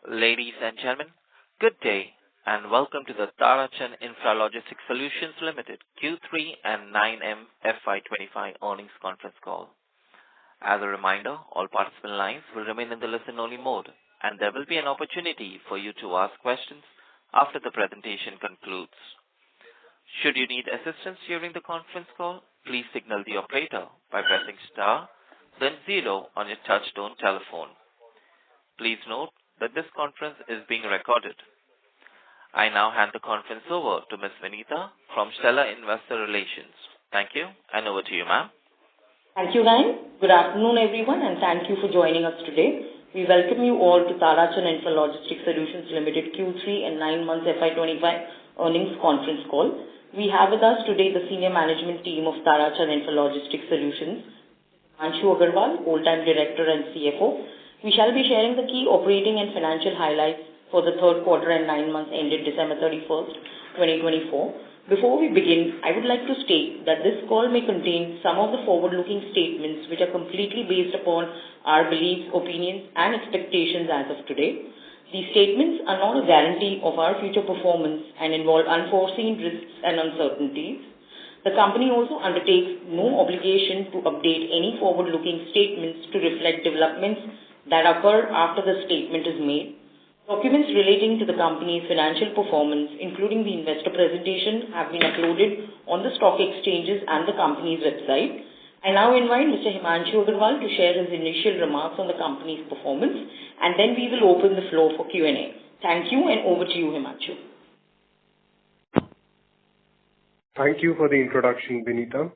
Ladies and gentlemen, good day, and welcome to the Tarachan Infralogistic Solutions Limited Q3 and 9M FY25 earnings conference call. As a reminder, all participant lines will remain in the listen-only mode, and there will be an opportunity for you to ask questions after the presentation concludes. Should you need assistance during the conference call, please signal the operator by pressing star, then 0 on your touchtone telephone. Please note that this conference is being recorded. I now hand the conference over to Ms. Vinita from Stellar Investor Relations. Thank you, and over to you, ma'am. Thank you, Ryan. Good afternoon, everyone, and thank you for joining us today. We welcome you all to Tarachan Infralogistic Solutions Limited Q3 and 9 months FY25 earnings conference call. We have with us today the senior management team of Tarachan Infralogistic Solutions, Himanshu Agarwal, Whole-time Director and CFO. We shall be sharing the key operating and financial highlights for the third quarter and 9 months ended December 31st, 2024. Before we begin, I would like to state that this call may contain some of the forward-looking statements which are completely based upon our beliefs, opinions, and expectations as of today. These statements are not a guarantee of our future performance and involve unforeseen risks and uncertainties. The company also undertakes no obligation to update any forward-looking statements to reflect developments that occur after the statement is made. Documents relating to the company's financial performance, including the investor presentation, have been uploaded on the stock exchanges and the company's website. I now invite Mr. Himanshu Agarwal to share his initial remarks on the company's performance, and then we will open the floor for Q&A. Thank you, and over to you, Himanshu. Thank you for the introduction, Vinita.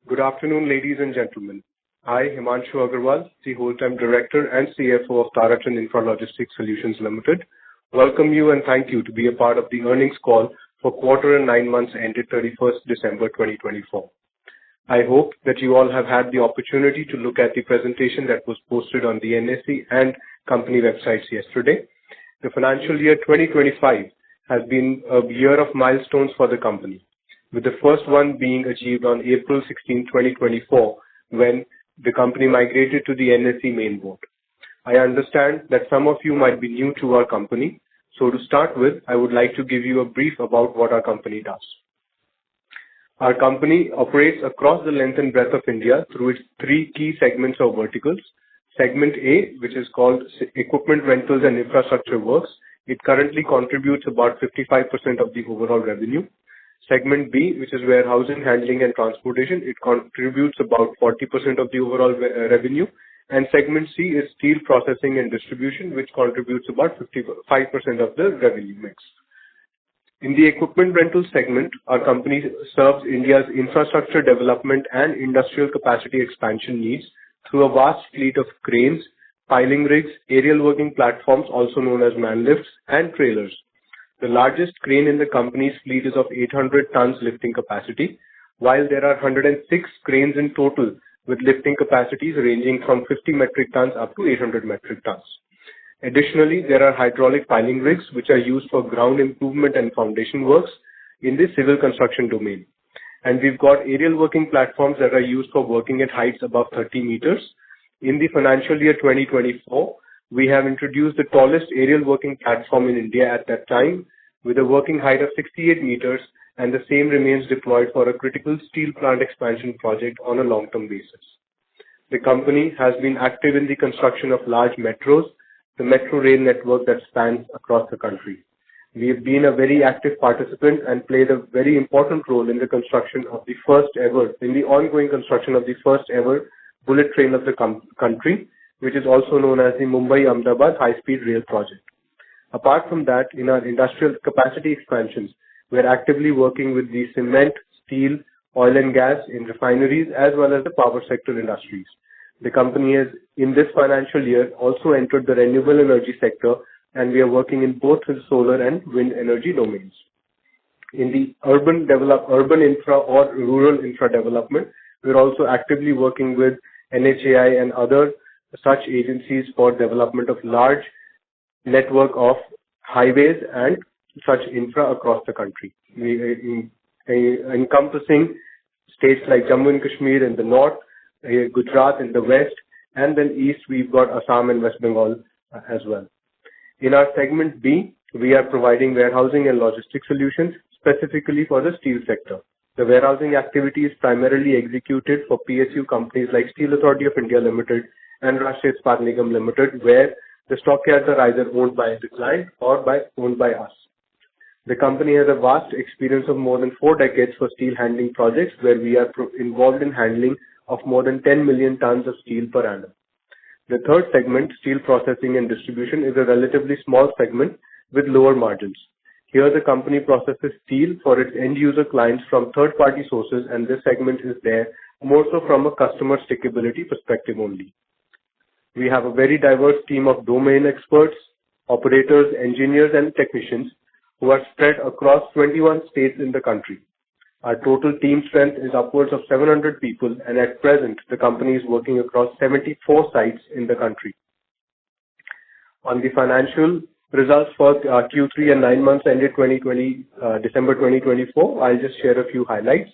Good afternoon, ladies and gentlemen. I, Himanshu Agarwal, the Whole-time Director and CFO of Tarachan Infralogistic Solutions Limited, welcome you and thank you to be a part of the earnings call for quarter and 9 months ended 31st December 2024. I hope that you all have had the opportunity to look at the presentation that was posted on the NSE and company websites yesterday. The financial year 2025 has been a year of milestones for the company, with the first one being achieved on April 16, 2024, when the company migrated to the NSE main board. I understand that some of you might be new to our company, so to start with, I would like to give you a brief about what our company does. Our company operates across the length and breadth of India through its 3 key segments or verticals. Segment A, which is called Equipment Rentals and Infrastructure Works, it currently contributes about 55% of the overall revenue. Segment B, which is Warehousing, Handling and Transportation, it contributes about 40% of the overall revenue. And Segment C is Steel Processing and Distribution, which contributes about 55% of the revenue mix. In the Equipment Rental segment, our company serves India's infrastructure development and industrial capacity expansion needs through a vast fleet of cranes, piling rigs, aerial working platforms, also known as man lifts, and trailers. The largest crane in the company's fleet is of 800 tons lifting capacity, while there are 106 cranes in total with lifting capacities ranging from 50 metric tons up to 800 metric tons. Additionally, there are hydraulic piling rigs which are used for ground improvement and foundation works in the civil construction domain. And we've got aerial working platforms that are used for working at heights above 30 meters. In the financial year 2024, we have introduced the tallest aerial working platform in India at that time, with a working height of 68 meters, and the same remains deployed for a critical steel plant expansion project on a long-term basis. The company has been active in the construction of large metros, the metro rail network that spans across the country. We have been a very active participant and played a very important role in the construction of the ongoing construction of the first ever bullet train of the country, which is also known as the Mumbai-Ahmedabad high-speed rail project. Apart from that, in our industrial capacity expansions, we're actively working with the cement, steel, oil and gas in refineries, as well as the power sector industries. The company has, in this financial year, also entered the renewable energy sector, and we are working in both the solar and wind energy domains. In the urban infra or rural infra development, we're also actively working with NHAI and other such agencies for development of large network of highways and such infra across the country, encompassing states like Jammu and Kashmir in the north, Gujarat in the west, and then east we've got Assam and West Bengal as well. In our segment B, we are providing warehousing and logistics solutions specifically for the steel sector. The warehousing activity is primarily executed for PSU companies like Steel Authority of India Limited and Rashtriya Ispat Nigam Limited, where the stockyards are either owned by the client or owned by us. The company has a vast experience of more than 4 decades for steel handling projects, where we are involved in handling of more than 10 million tons of steel per annum. The third segment, steel processing and distribution, is a relatively small segment with lower margins. Here, the company processes steel for its end-user clients from third-party sources, and this segment is there more so from a customer stickability perspective only. We have a very diverse team of domain experts, operators, engineers, and technicians who are spread across 21 states in the country. Our total team strength is upwards of 700 people, and at present, the company is working across 74 sites in the country. On the financial results for Q3 and 9 months ended December 2024, I'll just share a few highlights.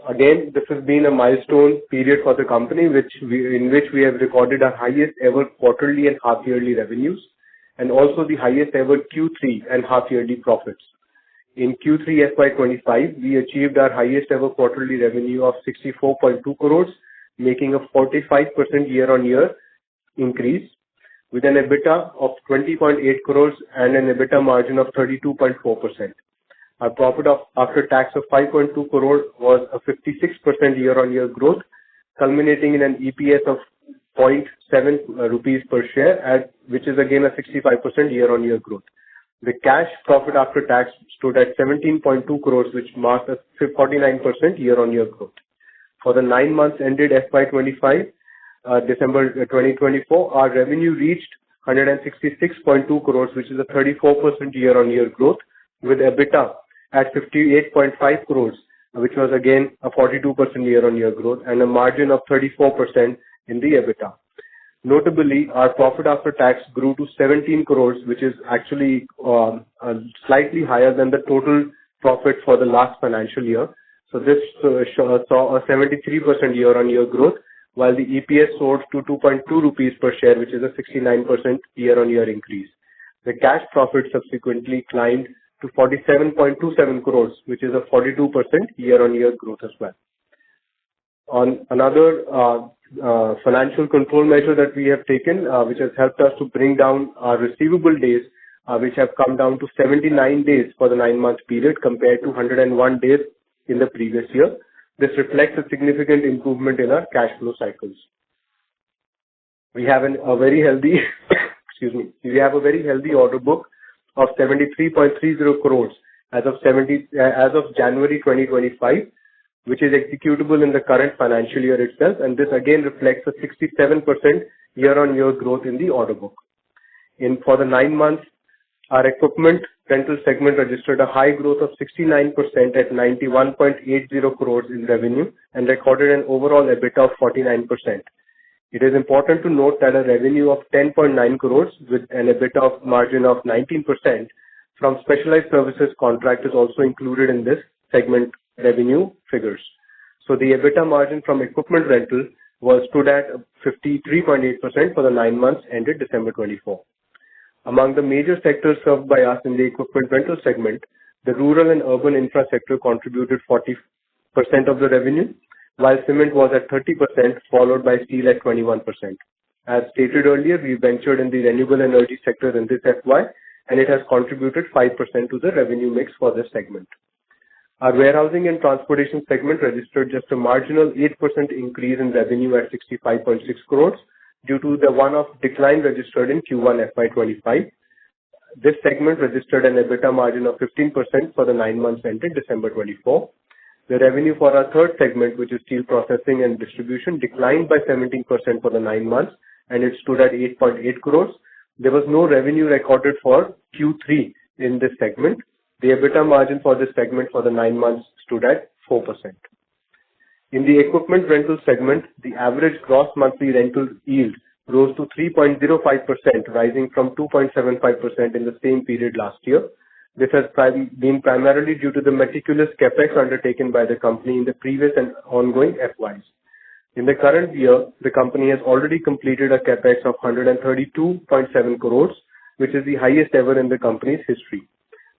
Again, this has been a milestone period for the company in which we have recorded our highest ever quarterly and half-yearly revenues, and also the highest ever Q3 and half-yearly profits. In Q3 FY25, we achieved our highest ever quarterly revenue of 64.2 crores, making a 45% year-on-year increase, with an EBITDA of 20.8 crores and an EBITDA margin of 32.4%. Our profit after tax of 5.2 crore was a 56% year-on-year growth, culminating in an EPS of 0.7 rupees per share, which is again a 65% year-on-year growth. The cash profit after tax stood at 17.2 crores, which marked a 49% year-on-year growth. For the 9 months ended FY25, December 2024, our revenue reached 166.2 crores, which is a 34% year-on-year growth, with EBITDA at 58.5 crores, which was again a 42% year-on-year growth, and a margin of 34% in the EBITDA. Notably, our profit after tax grew to 17 crores, which is actually slightly higher than the total profit for the last financial year. So this saw a 73% year-on-year growth, while the EPS soared to 2.2 rupees per share, which is a 69% year-on-year increase. The cash profit subsequently climbed to 47.27 crores, which is a 42% year-on-year growth as well. On another financial control measure that we have taken, which has helped us to bring down our receivable days, which have come down to 79 days for the 9-month period compared to 101 days in the previous year. This reflects a significant improvement in our cash flow cycles. We have a very healthy, we have a very healthy order book of 73.30 crores as of January 2025, which is executable in the current financial year itself, and this again reflects a 67% year-on-year growth in the order book. For the 9 months, our equipment rental segment registered a high growth of 69% at 91.80 crores in revenue and recorded an overall EBITDA of 49%. It is important to note that a revenue of 10.9 crores with an EBITDA margin of 19% from specialized services contract is also included in this segment revenue figures. So the EBITDA margin from equipment rental stood at 53.8% for the 9 months ended December 24. Among the major sectors served by us in the equipment rental segment, the rural and urban infra sector contributed 40% of the revenue, while cement was at 30%, followed by steel at 21%. As stated earlier, we ventured in the renewable energy sector in this FY, and it has contributed 5% to the revenue mix for this segment. Our warehousing and transportation segment registered just a marginal 8% increase in revenue at 65.6 crores due to the one-off decline registered in Q1 FY25. This segment registered an EBITDA margin of 15% for the 9 months ended December 24. The revenue for our third segment, which is steel processing and distribution, declined by 17% for the 9 months, and it stood at 8.8 crores. There was no revenue recorded for Q3 in this segment. The EBITDA margin for this segment for the 9 months stood at 4%. In the equipment rental segment, the average gross monthly rental yield rose to 3.05%, rising from 2.75% in the same period last year. This has been primarily due to the meticulous capex undertaken by the company in the previous and ongoing FYs. In the current year, the company has already completed a capex of 132.7 crores, which is the highest ever in the company's history.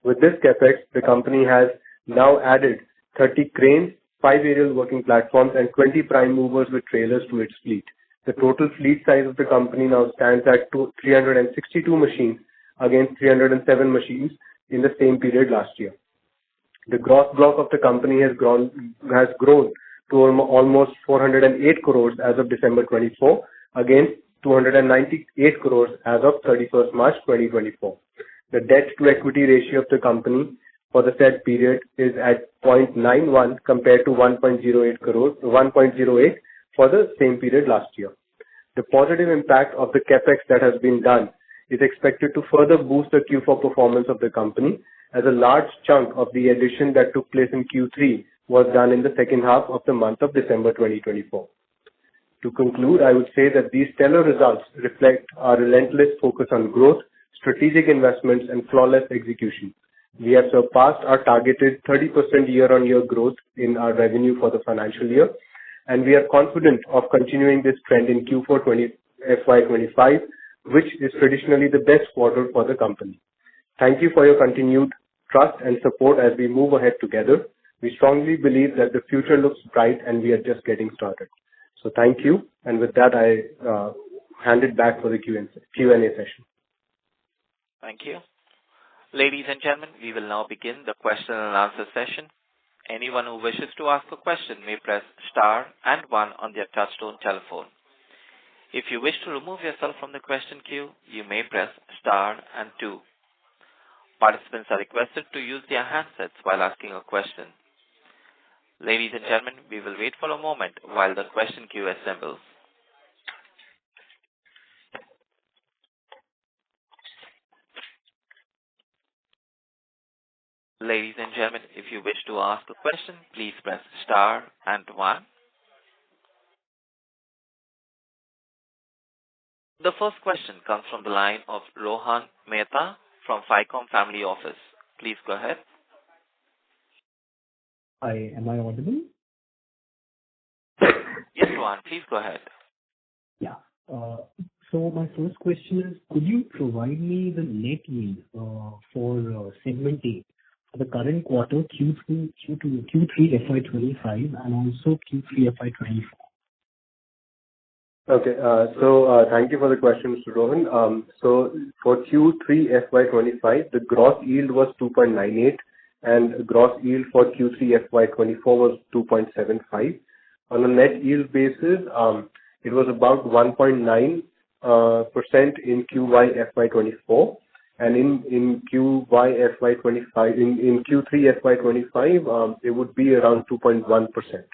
With this capex, the company has now added 30 cranes, 5 aerial working platforms, and 20 prime movers with trailers to its fleet. The total fleet size of the company now stands at 362 machines against 307 machines in the same period last year. The gross block of the company has grown to almost 408 crores as of December 24 against 298 crores as of 31st March 2024. The debt to equity ratio of the company for the said period is at 0.91 compared to 1.08 for the same period last year. The positive impact of the capex that has been done is expected to further boost the Q4 performance of the company, as a large chunk of the addition that took place in Q3 was done in the second half of the month of December 2024. To conclude, I would say that these stellar results reflect our relentless focus on growth, strategic investments, and flawless execution. We have surpassed our targeted 30% year-on-year growth in our revenue for the financial year, and we are confident of continuing this trend in Q4 FY25, which is traditionally the best quarter for the company. Thank you for your continued trust and support as we move ahead together. We strongly believe that the future looks bright and we are just getting started. So thank you. And with that, I hand it back for the Q&A session. Thank you. Ladies and gentlemen, we will now begin the question and answer session. Anyone who wishes to ask a question may press star and 1 on their touchtone telephone. If you wish to remove yourself from the question queue, you may press star and 2. Participants are requested to use their handsets while asking a question. Ladies and gentlemen, we will wait for a moment while the question queue assembles. Ladies and gentlemen, if you wish to ask a question, please press star and 1. The first question comes from the line of Rohan Mehta from FICOM Family Office. Please go ahead. Hi, am I audible? Yes, Rohan, please go ahead. Yeah. So my first question is, could you provide me the net yield for segment A for the current quarter Q3 FY25 and also Q3 FY24? Okay. Thank you for the question, Mr. Rohan. So for Q3 FY25, the gross yield was 2.98 and gross yield for Q3 FY24 was 2.75. On a net yield basis, it was about 1.9% in QY FY24, and in QY FY25, in Q3 FY25, it would be around 2.1%.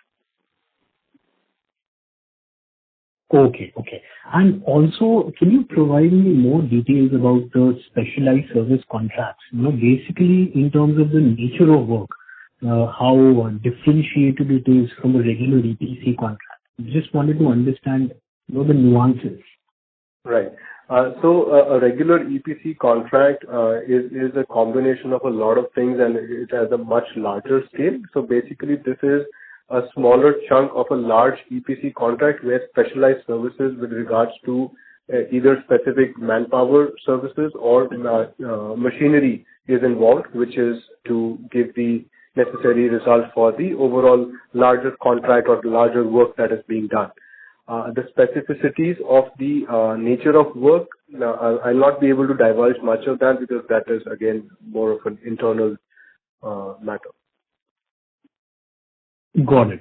Okay. And also, can you provide me more details about the specialized service contracts? Basically, in terms of the nature of work, how differentiated it is from a regular EPC contract. Just wanted to understand, the nuances. Right. So a regular EPC contract is a combination of a lot of things, and it has a much larger scale. So basically, this is a smaller chunk of a large EPC contract where specialized services with regards to either specific manpower services or machinery is involved, which is to give the necessary result for the overall larger contract or the larger work that is being done. The specificities of the nature of work, I'll not be able to divulge much of that because that is, again, more of an internal matter. Got it.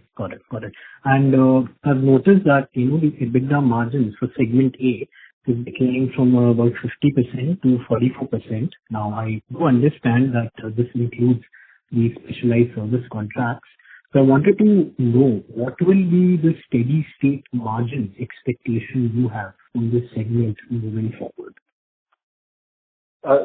And I've noticed that, the EBITDA margins for segment A is declining from about 50% to 44%. Now, I do understand that this includes the specialized service contracts. So I wanted to know what will be the steady state margin expectation you have from this segment moving forward.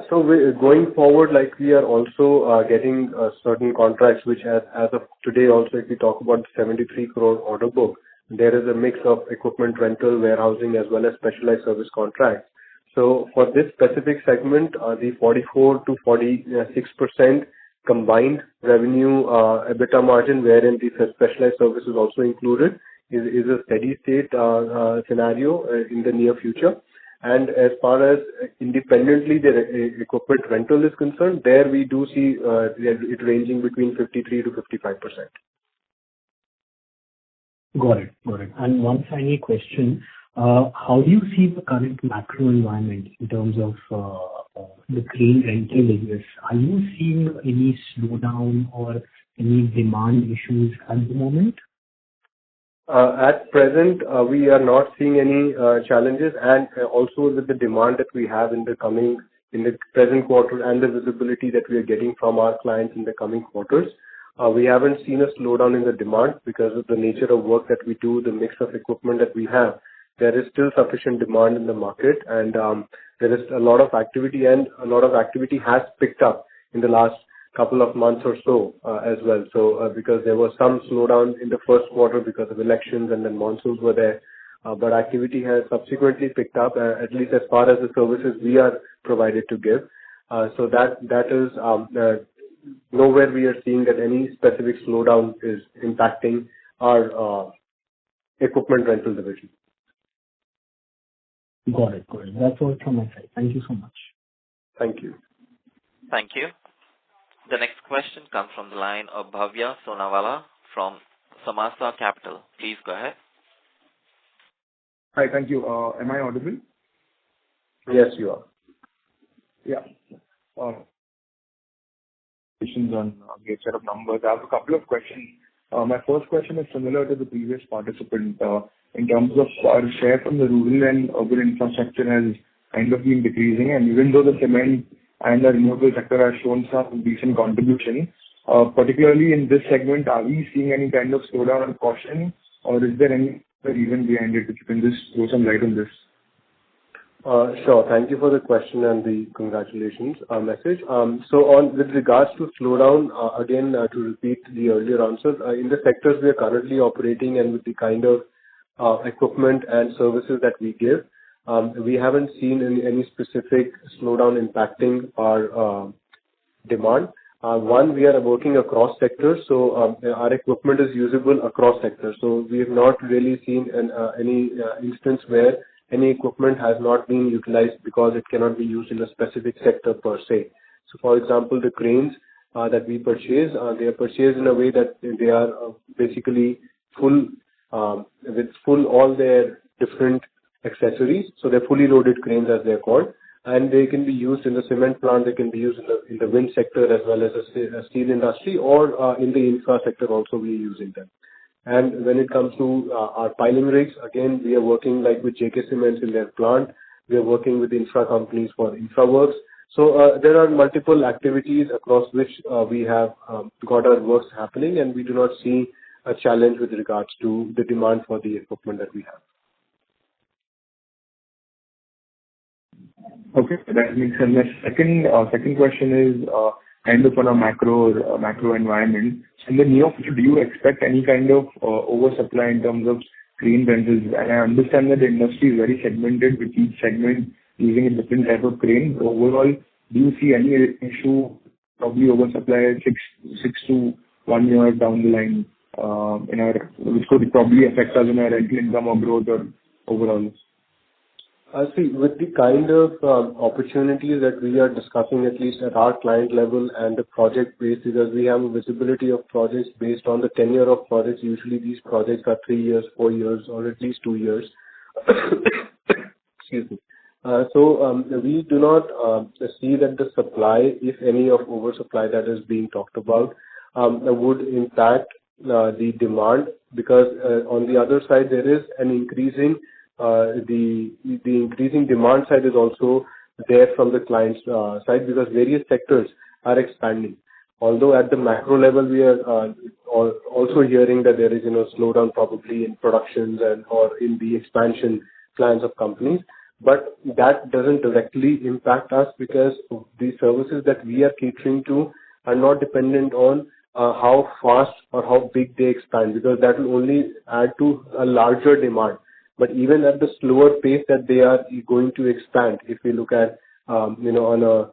So going forward, we are also getting certain contracts, which as of today also, if we talk about the 73 crore order book, there is a mix of equipment rental, warehousing, as well as specialized service contracts. So for this specific segment, the 44 to 46% combined revenue EBITDA margin, wherein the specialized service is also included, is a steady state scenario in the near future. And as far as independently the equipment rental is concerned, there we do see it ranging between 53 to 55%. Got it. Got it. And one final question. How do you see the current macro environment in terms of the crane rental business? Are you seeing any slowdown or any demand issues at the moment? At present, we are not seeing any challenges, and also with the demand that we have in the present quarter and the visibility that we are getting from our clients in the coming quarters, we haven't seen a slowdown in the demand because of the nature of work that we do, the mix of equipment that we have. There is still sufficient demand in the market, and there is a lot of activity, and a lot of activity has picked up in the last couple of months or so as well. So because there was some slowdown in the first quarter because of elections and then monsoons were there, but activity has subsequently picked up, at least as far as the services we are provided to give. So that is nowhere we are seeing that any specific slowdown is impacting our equipment rental division. Got it. Got it. That's all from my side. Thank you so much. Thank you. Thank you. The next question comes from the line of Bhavya Sonawala from Samasa Capital. Please go ahead. Hi, thank you. Am I audible? Yes, you are. Yeah. Questions on a set of numbers. I have a couple of questions. My first question is similar to the previous participant. In terms of our share from the rural and urban infrastructure has kind of been decreasing, and even though the cement and the renewable sector has shown some decent contribution, particularly in this segment, are we seeing any kind of slowdown or caution, or is there any reason behind it? If you can just throw some light on this. Sure. Thank you for the question and the congratulations message. With regards to slowdown, again, to repeat the earlier answer, in the sectors we are currently operating and with the kind of equipment and services that we give, we haven't seen any specific slowdown impacting our demand. One, we are working across sectors, so our equipment is usable across sectors. So we have not really seen any instance where any equipment has not been utilized because it cannot be used in a specific sector per se. So, for example, the cranes that we purchase, they are purchased in a way that they are basically full with all their different accessories. So they're fully loaded cranes, as they're called, and they can be used in the cement plant. They can be used in the wind sector as well as the steel industry, or in the infra sector also we are using them. And when it comes to our piling rigs, again, we are working like with JK Cements in their plant. We are working with infra companies for infra works. So there are multiple activities across which we have got our works happening, and we do not see a challenge with regards to the demand for the equipment that we have. Okay, that makes sense. My second question is kind of on a macro environment. In the near future, do you expect any kind of oversupply in terms of crane rentals? And I understand that the industry is very segmented, with each segment using a different type of crane. Overall, do you see any issue, probably oversupply 6 to 1 year down the line, which could probably affect us in our rental income or growth or overall? See, with the kind of opportunities that we are discussing, at least at our client level and the project base, because we have a visibility of projects based on the tenure of projects. Usually these projects are 3 years, 4 years, or at least 2 years. Excuse me. So we do not see that the supply, if any, of oversupply that is being talked about, would impact the demand, because on the other side there is an increasing the increasing demand side is also there from the client's side, because various sectors are expanding. Although at the macro level we are also hearing that there is slowdown probably in productions or in the expansion plans of companies, but that doesn't directly impact us, because the services that we are catering to are not dependent on how fast or how big they expand, because that will only add to a larger demand. But even at the slower pace that they are going to expand, if we look at on a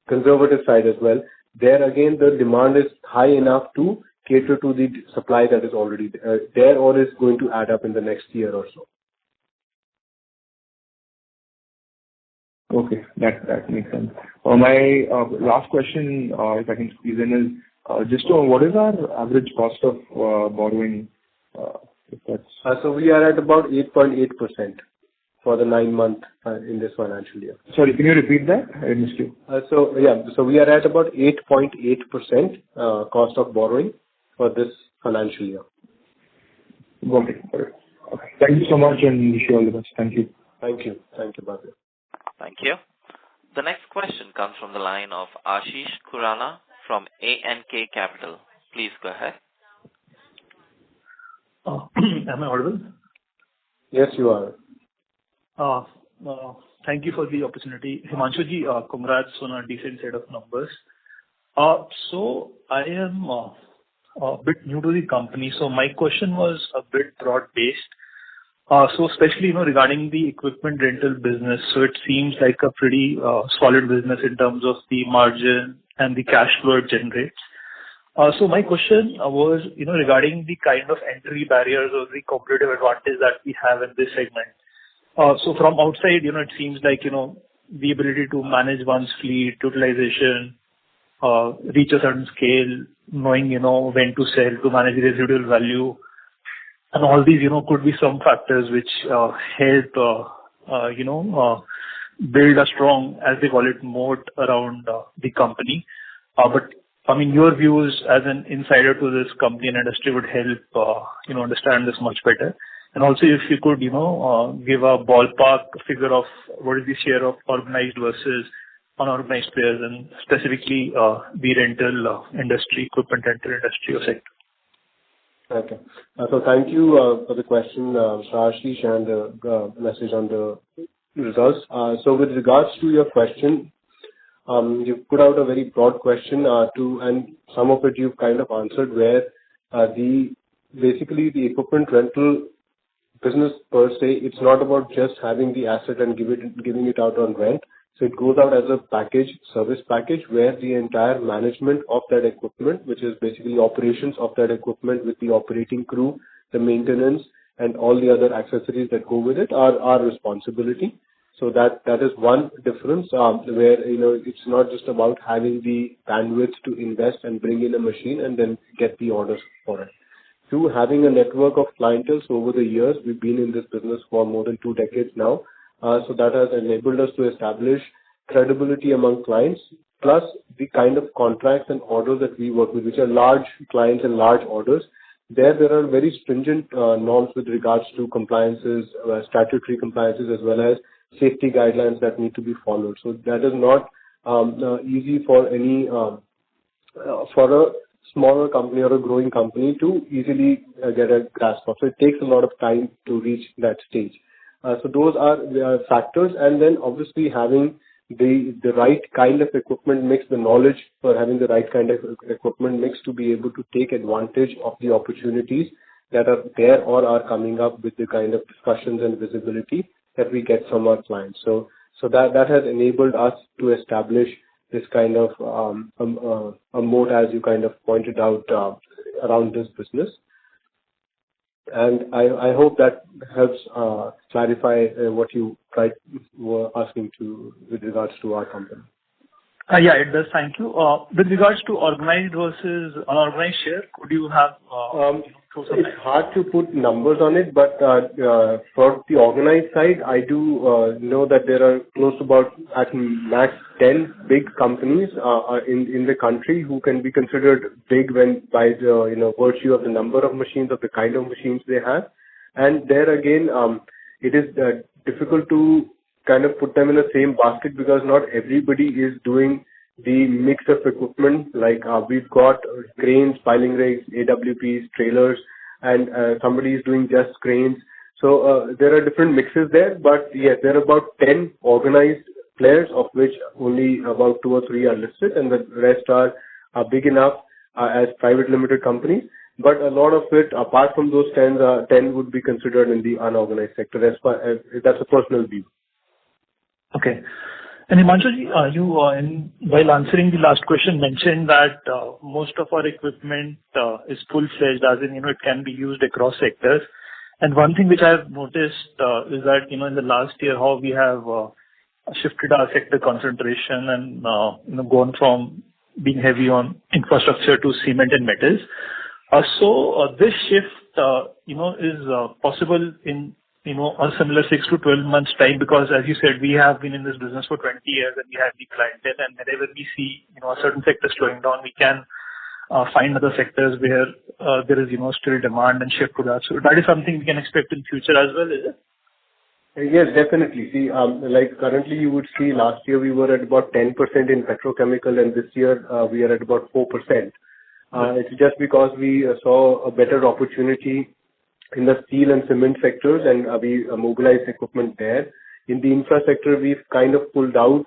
conservative side as well, there again the demand is high enough to cater to the supply that is already there or is going to add up in the next year or so. Okay. That makes sense. My last question, if I can squeeze in, is just what is our average cost of borrowing, if that's... So we are at about 8.8% for the 9 month in this financial year. Sorry, can you repeat that? I missed you. So we are at about 8.8% cost of borrowing for this financial year. Got it. Okay. Thank you so much, and wish you all the best. Thank you. Thank you. Thank you, Bhavya. Thank you. The next question comes from the line of Ashish Khurana from ANK Capital. Please go ahead. Am I audible? Yes, you are. Thank you for the opportunity. Himanshu ji, congrats on a decent set of numbers. So I am a bit new to the company, so my question was a bit broad-based. So especially, regarding the equipment rental business, so it seems like a pretty solid business in terms of the margin and the cash flow it generates. So my question was, regarding the kind of entry barriers or the competitive advantage that we have in this segment. So from outside, it seems like, the ability to manage one's fleet, utilization, reach a certain scale, knowing, when to sell, to manage the residual value, and all these, could be some factors which help, build a strong, as they call it, moat around the company. But I mean, your views as an insider to this company and industry would help, understand this much better. And also, if you could, give a ballpark figure of what is the share of organized versus unorganized players, and specifically the rental industry, equipment rental industry or sector. Okay. So thank you for the question, Ashish, and the message on the results. So with regards to your question, you've put out a very broad question and some of it you've kind of answered, where basically the equipment rental business per se, it's not about just having the asset and giving it out on rent. So it goes out as a package, service package, where the entire management of that equipment, which is basically operations of that equipment with the operating crew, the maintenance, and all the other accessories that go with it are our responsibility. So that is one difference, where it's not just about having the bandwidth to invest and bring in a machine and then get the orders for it. Two, having a network of clientele. So over the years, we've been in this business for more than 2 decades now. So that has enabled us to establish credibility among clients, plus the kind of contracts and orders that we work with, which are large clients and large orders. There are very stringent norms with regards to compliances, statutory compliances, as well as safety guidelines that need to be followed. So that is not easy for for a smaller company or a growing company to easily get a grasp of. So it takes a lot of time to reach that stage. So those are factors, and then obviously having the right kind of equipment mix, the knowledge for having the right kind of equipment mix to be able to take advantage of the opportunities that are there or are coming up with the kind of discussions and visibility that we get from our clients. So that has enabled us to establish this kind of a moat, as you kind of pointed out, around this business. And I hope that helps clarify what you were asking with regards to our company. Yeah, it does. Thank you. With regards to organized versus unorganized share, could you have it's hard to put numbers on it, but for the organized side, I do know that there are close to about at max 10 big companies in the country who can be considered big by the virtue of the number of machines, of the kind of machines they have. And there again, it is difficult to kind of put them in the same basket, because not everybody is doing the mix of equipment. Like we've got cranes, piling rigs, AWPs, trailers, and somebody is doing just cranes. So there are different mixes there, but yes, there are about 10 organized players, of which only about 2 or 3 are listed, and the rest are big enough as private limited companies. But a lot of it, apart from those 10 would be considered in the unorganized sector. That's a personal view. Okay. And Himanshu, you, while answering the last question, mentioned that most of our equipment is full-fledged, as in, it can be used across sectors. And one thing which I have noticed is that, in the last year, how we have shifted our sector concentration and gone from being heavy on infrastructure to cement and metals. So this shift, is possible in a similar 6 to 12 months time, because as you said, we have been in this business for 20 years and we have the clientele, and whenever we see a certain sector slowing down, we can find other sectors where there is still demand and shift to that. So that is something we can expect in future as well, is it? Yes, definitely. See, like currently you would see last year we were at about 10% in petrochemical, and this year we are at about 4%. It's just because we saw a better opportunity in the steel and cement sectors, and we mobilized equipment there. In the infra sector, we've kind of pulled out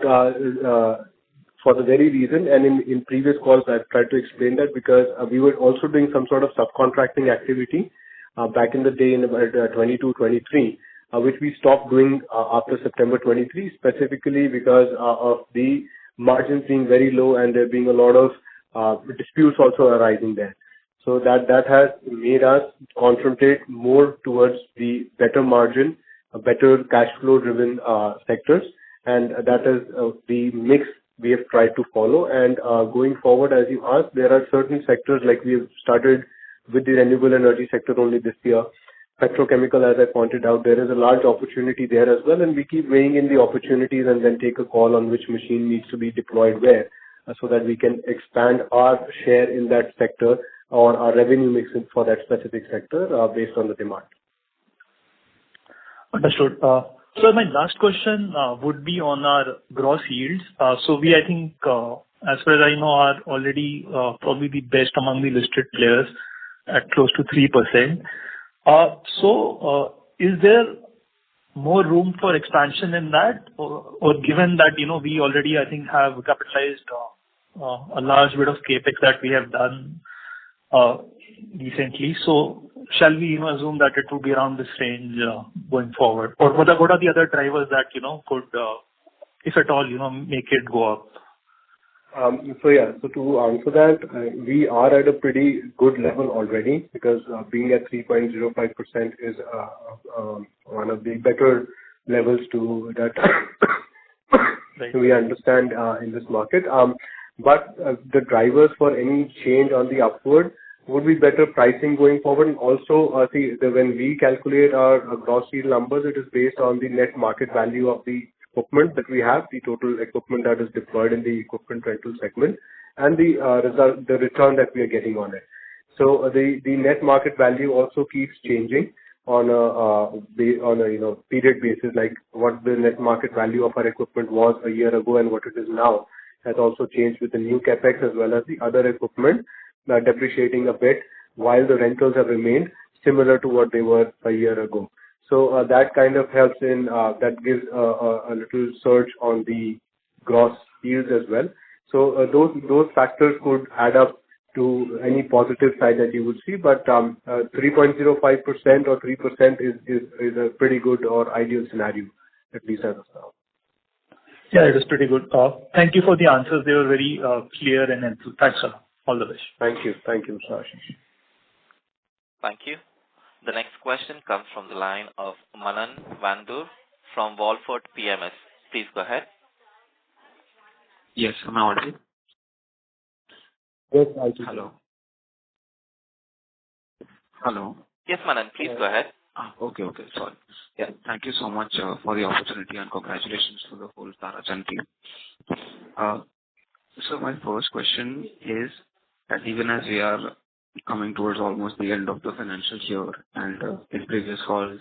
for the very reason, and in previous calls I've tried to explain that, because we were also doing some sort of subcontracting activity back in the day in about 22-23. Which we stopped doing after September 23, specifically because of the margins being very low and there being a lot of disputes also arising there. So that has made us concentrate more towards the better margin, better cash flow driven sectors, and that is the mix we have tried to follow. And going forward, as you asked, there are certain sectors, like we have started with the renewable energy sector only this year. Petrochemical, as I pointed out, there is a large opportunity there as well, and we keep weighing in the opportunities and then take a call on which machine needs to be deployed where, so that we can expand our share in that sector or our revenue mix for that specific sector based on the demand. Understood. So my last question would be on our gross yields. So we, I think, as far as I know, are already probably the best among the listed players at close to 3%. So is there more room for expansion in that, or given that we already, I think, have capitalized a large bit of capex that we have done recently, so shall we assume that it will be around this range going forward, or what are the other drivers that could, if at all, make it go up? So to answer that, we are at a pretty good level already, because being at 3.05% is one of the better levels to that Right. we understand in this market. But the drivers for any change on the upward would be better pricing going forward. And also, when we calculate our gross yield numbers, it is based on the net market value of the equipment that we have, the total equipment that is deployed in the equipment rental segment, and the return that we are getting on it. So the net market value also keeps changing on a period basis, like what the net market value of our equipment was a year ago and what it is now has also changed with the new capex, as well as the other equipment depreciating a bit, while the rentals have remained similar to what they were a year ago. So that kind of helps in, that gives a little surge on the gross yields as well. So those factors could add up to any positive side that you would see, but 3.05% or 3% is a pretty good or ideal scenario, at least as of now. Yeah, it is pretty good. Thank you for the answers. They were very clear and helpful. Thanks a lot. All the best. Thank you. Thank you, Mr. Ashish. Thank you. The next question comes from the line of Manan Vandur from Walford PMS. Please go ahead. Yes, am I audible? Yes, I do. Hello. Hello. Yes, Manan, please go ahead. Okay, sorry. Yeah, thank you so much for the opportunity, and congratulations to the whole Tarachan team. So my first question is that even as we are coming towards almost the end of the financial year, and in previous calls,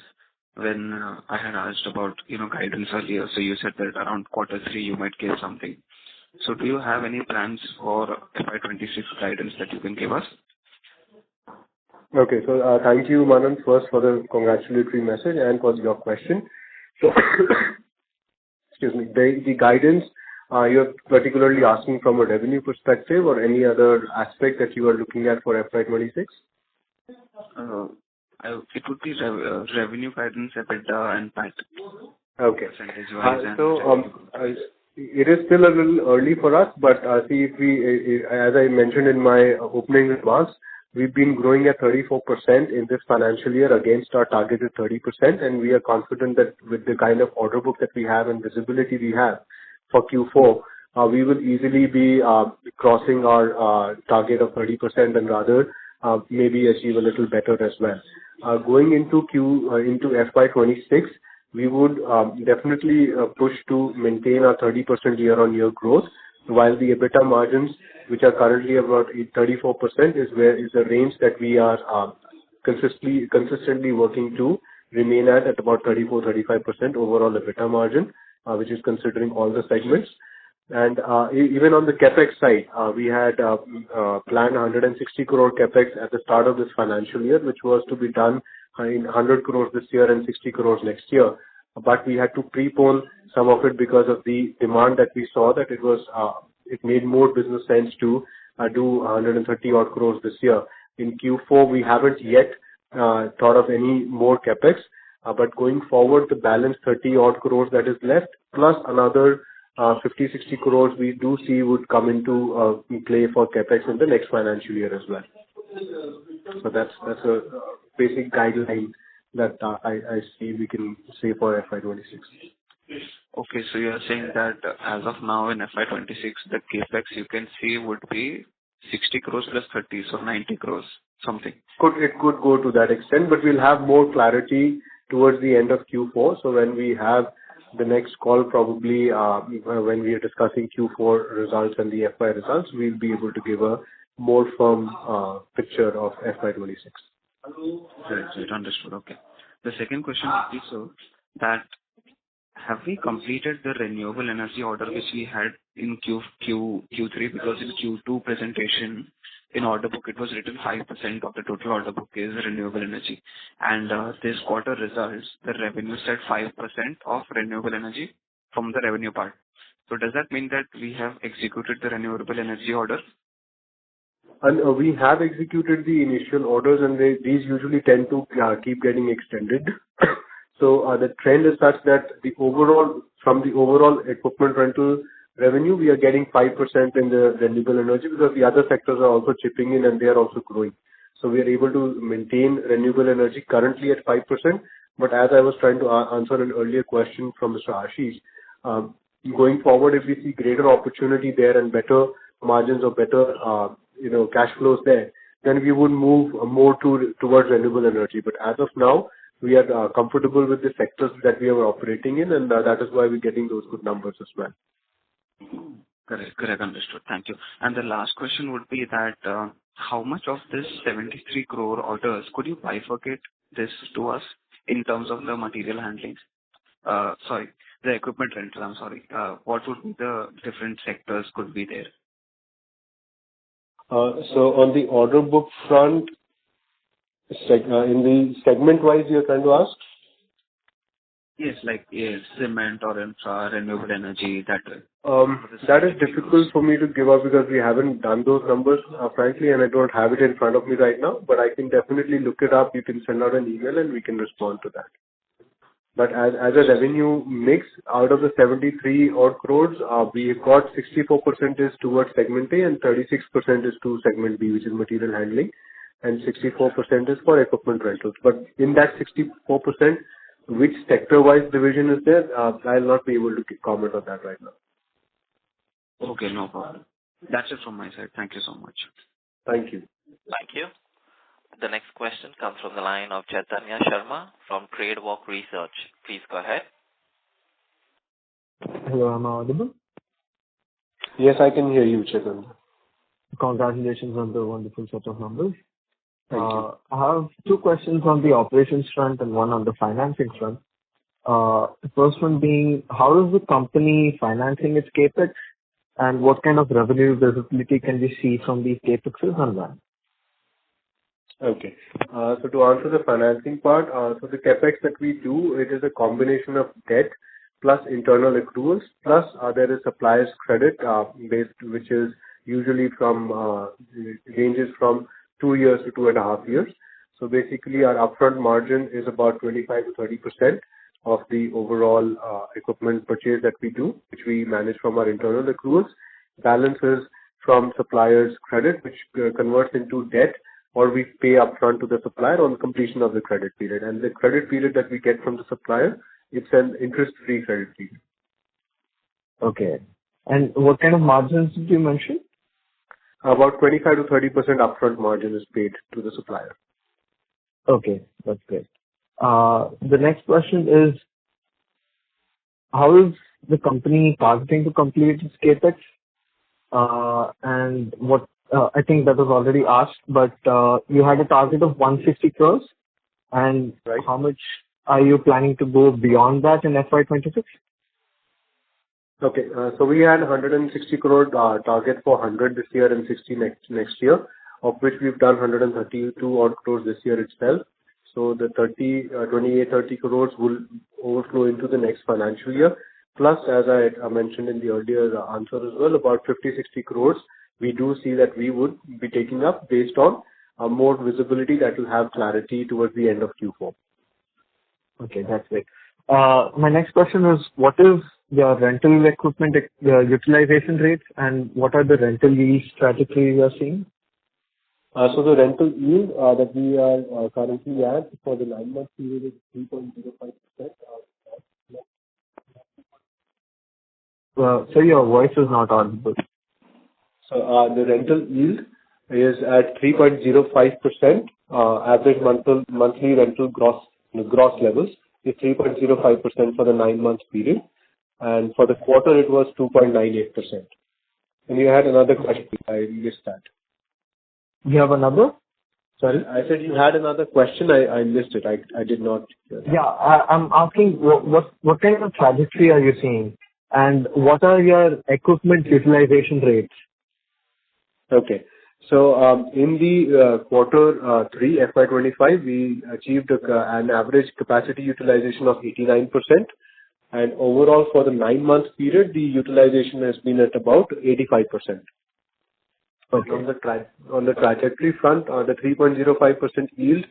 when I had asked about guidance earlier, so you said that around Q3 you might give something. So do you have any plans for FY26 guidance that you can give us? Okay, so thank you, Manan, first for the congratulatory message and for your question. So, excuse me, the guidance you're particularly asking from a revenue perspective, or any other aspect that you are looking at for FY26? It would be revenue guidance, EBITDA, and PAT. Okay. Percentage-wise. It is still a little early for us, but see, if we, as I mentioned in my opening remarks, we've been growing at 34% in this financial year against our targeted 30%, and we are confident that with the kind of order book that we have and visibility we have for Q4, we will easily be crossing our target of 30% and rather maybe achieve a little better as well. Going into FY26, we would definitely push to maintain our 30% year-on-year growth, while the EBITDA margins, which are currently about 34%, is a range that we are consistently working to remain at about 34-35% overall EBITDA margin, which is considering all the segments. And even on the capex side, we had planned 160 crore capex at the start of this financial year, which was to be done in 100 crores this year and 60 crores next year. But we had to prepone some of it because of the demand that we saw, that it made more business sense to do 130 odd crores this year. In Q4, we haven't yet thought of any more capex, but going forward, the balance 30 odd crores that is left, plus another 50-60 crores we do see would come into play for capex in the next financial year as well. So that's a basic guideline that I see we can say for FY26. Okay, so you are saying that as of now in FY26, the capex you can see would be 60 crores plus 30, so 90 crores, something. It could go to that extent, but we'll have more clarity towards the end of Q4. So when we have the next call, probably when we are discussing Q4 results and the FY results, we'll be able to give a more firm picture of FY26. Right, understood. Okay. The second question would be, so that have we completed the renewable energy order which we had in Q3? Because in Q2 presentation in order book, it was written 5% of the total order book is renewable energy. And this quarter results, the revenue said 5% of renewable energy from the revenue part. So does that mean that we have executed the renewable energy order? And we have executed the initial orders, and these usually tend to keep getting extended. So the trend is such that from the overall equipment rental revenue, we are getting 5% in the renewable energy because the other sectors are also chipping in and they are also growing. So we are able to maintain renewable energy currently at 5%. But as I was trying to answer an earlier question from Mr. Ashish, going forward, if we see greater opportunity there and better margins or better cash flows there, then we would move more towards renewable energy. But as of now, we are comfortable with the sectors that we are operating in, and that is why we're getting those good numbers as well. Correct, understood. Thank you. And the last question would be that how much of this 73 crore orders could you bifurcate this to us in terms of the material handling? The equipment rental, I'm sorry. What would be the different sectors could be there? So on the order book front, in the segment-wise, you're trying to ask? Yes, like cement or infra, renewable energy, that way. That is difficult for me to give up because we haven't done those numbers, frankly, and I don't have it in front of me right now, but I can definitely look it up. You can send out an email and we can respond to that. But as a revenue mix, out of the 73 odd crores, we've got 64% is towards segment A and 36% is to segment B, which is material handling, and 64% is for equipment rentals. But in that 64%, which sector-wise division is there, I'll not be able to comment on that right now. Okay, no problem. That's it from my side. Thank you so much. Thank you. Thank you. The next question comes from the line of Chaitanya Sharma from TradeWalk Research. Please go ahead. Hello, am I audible? Yes, I can hear you, Chaitanya. Congratulations on the wonderful set of numbers. Thank you. I have two questions on the operations front and one on the financing front. The first one being, how is the company financing its capex, and what kind of revenue visibility can we see from these capexes and when? Okay. So to answer the financing part, so the capex that we do, it is a combination of debt plus internal accruals, plus there is suppliers credit based, which is usually ranges from 2 years to 2.5 years. So basically our upfront margin is about 25 to 30% of the overall equipment purchase that we do, which we manage from our internal accruals. Balances from suppliers credit, which converts into debt or we pay upfront to the supplier on completion of the credit period. And the credit period that we get from the supplier, it's an interest-free credit period. Okay. And what kind of margins did you mention? About 25 to 30% upfront margin is paid to the supplier. Okay, that's great. The next question is, how is the company targeting to complete its CapEx? And what, I think that was already asked, but you had a target of 150 crores, and Right. how much are you planning to go beyond that in FY26? Okay. So we had 160 crore target for 100 this year and 60 next year, of which we've done 132 odd crores this year itself. So the 28-30 crores will overflow into the next financial year. Plus, as I mentioned in the earlier answer as well, about 50-60 crores we do see that we would be taking up based on more visibility that will have clarity towards the end of Q4. Okay, that's great. My next question is, what is your rental equipment utilization rates, and what are the rental yield trajectory you are seeing? So the rental yield that we are currently at for the 9-month period is 3.05%. So your voice is not audible. So the rental yield is at 3.05%. Average monthly rental gross levels is 3.05% for the 9-month period, and for the quarter it was 2.98%. And you had another question. I missed that. You have another? Sorry, I said you had another question. I missed it. I did not hear that. Yeah, I'm asking what kind of trajectory are you seeing, and what are your equipment utilization rates? Okay. So in the quarter 3 FY25, we achieved an average capacity utilization of 89%, and overall for the 9-month period, the utilization has been at about 85%. Okay. On the trajectory front, the 3.05% yield,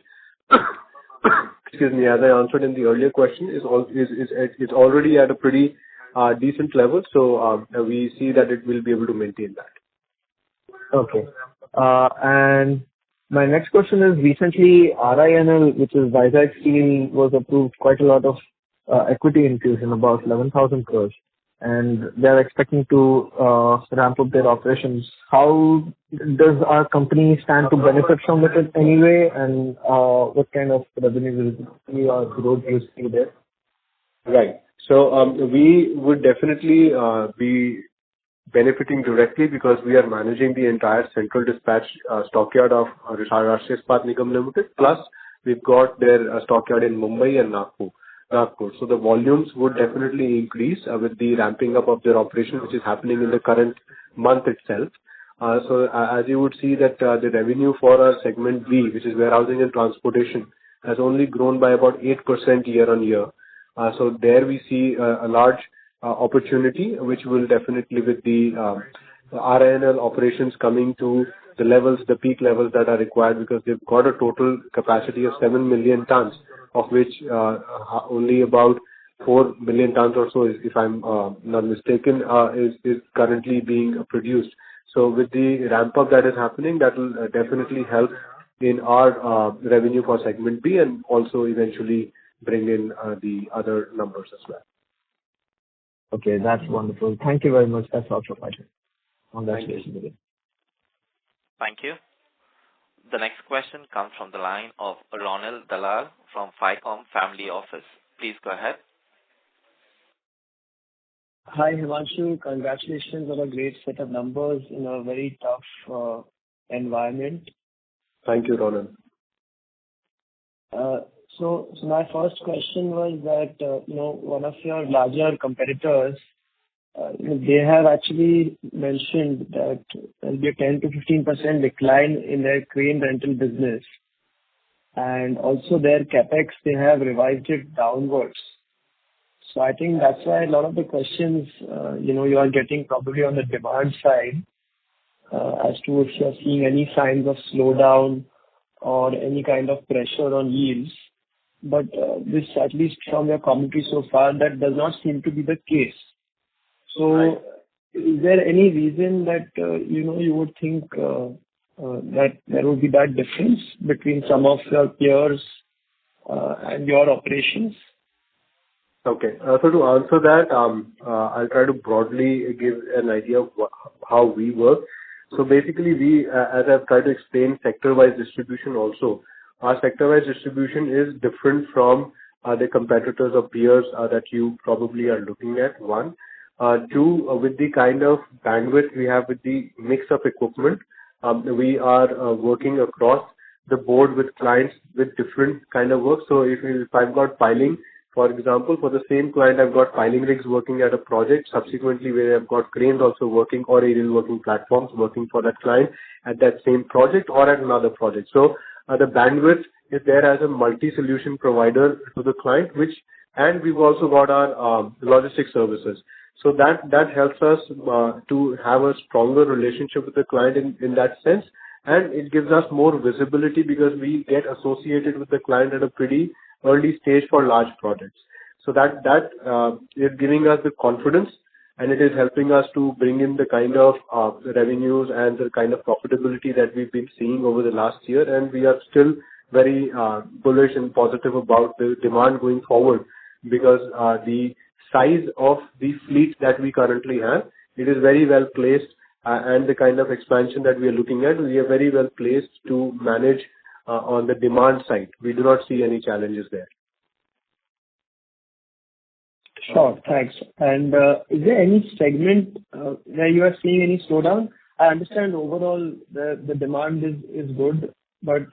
excuse me, as I answered in the earlier question, is already at a pretty decent level. So we see that it will be able to maintain that. Okay. And my next question is, recently RINL, which is Vizag Steel, was approved quite a lot of equity infusion, about 11,000 crores, and they're expecting to ramp up their operations. How does our company stand to benefit from it anyway, and what kind of revenue or growth do you see there? Right. So we would definitely be benefiting directly because we are managing the entire central dispatch stockyard of Rashtriya Ispat Nigam Limited. Plus, we've got their stockyard in Mumbai and Nagpur. So the volumes would definitely increase with the ramping up of their operation, which is happening in the current month itself. So as you would see that the revenue for our segment B, which is warehousing and transportation, has only grown by about 8% year on year. So there we see a large opportunity, which will definitely, with the RINL operations coming to the levels, the peak levels that are required, because they've got a total capacity of 7 million tons, of which only about 4 million tons or so, if I'm not mistaken, is currently being produced. So with the ramp up that is happening, that will definitely help in our revenue for segment B, and also eventually bring in the other numbers as well. Okay, that's wonderful. Thank you very much. That's all from my side. Congratulations again. Thank you. The next question comes from the line of Ronald Dalal from FICOM Family Office. Please go ahead. Hi, Himanshu. Congratulations on a great set of numbers in a very tough environment. Thank you, Ronald. So my first question was that, one of your larger competitors, they have actually mentioned that there'll be a 10 to 15% decline in their crane rental business. And also their capex, they have revised it downwards. So I think that's why a lot of the questions, you are getting probably on the demand side, as to if you're seeing any signs of slowdown or any kind of pressure on yields. But this, at least from your commentary so far, that does not seem to be the case. So, is there any reason that you would think that there would be that difference between some of your peers and your operations? Okay. So to answer that, I'll try to broadly give an idea of how we work. So basically, we, as I've tried to explain, sector-wise distribution also. Our sector-wise distribution is different from the competitors or peers that you probably are looking at, one. Two, with the kind of bandwidth we have with the mix of equipment, we are working across the board with clients with different kind of work. So if I've got piling, for example, for the same client, I've got piling rigs working at a project, subsequently where I've got cranes also working or aerial working platforms working for that client at that same project or at another project. So the bandwidth is there as a multi-solution provider to the client, and we've also got our logistics services. So that helps us to have a stronger relationship with the client in that sense, and it gives us more visibility because we get associated with the client at a pretty early stage for large projects. So that is giving us the confidence, and it is helping us to bring in the kind of revenues and the kind of profitability that we've been seeing over the last year. And we are still very bullish and positive about the demand going forward, because the size of the fleet that we currently have, it is very well placed, and the kind of expansion that we are looking at, we are very well placed to manage on the demand side. We do not see any challenges there. Sure, thanks. And is there any segment where you are seeing any slowdown? I understand overall the demand is good, but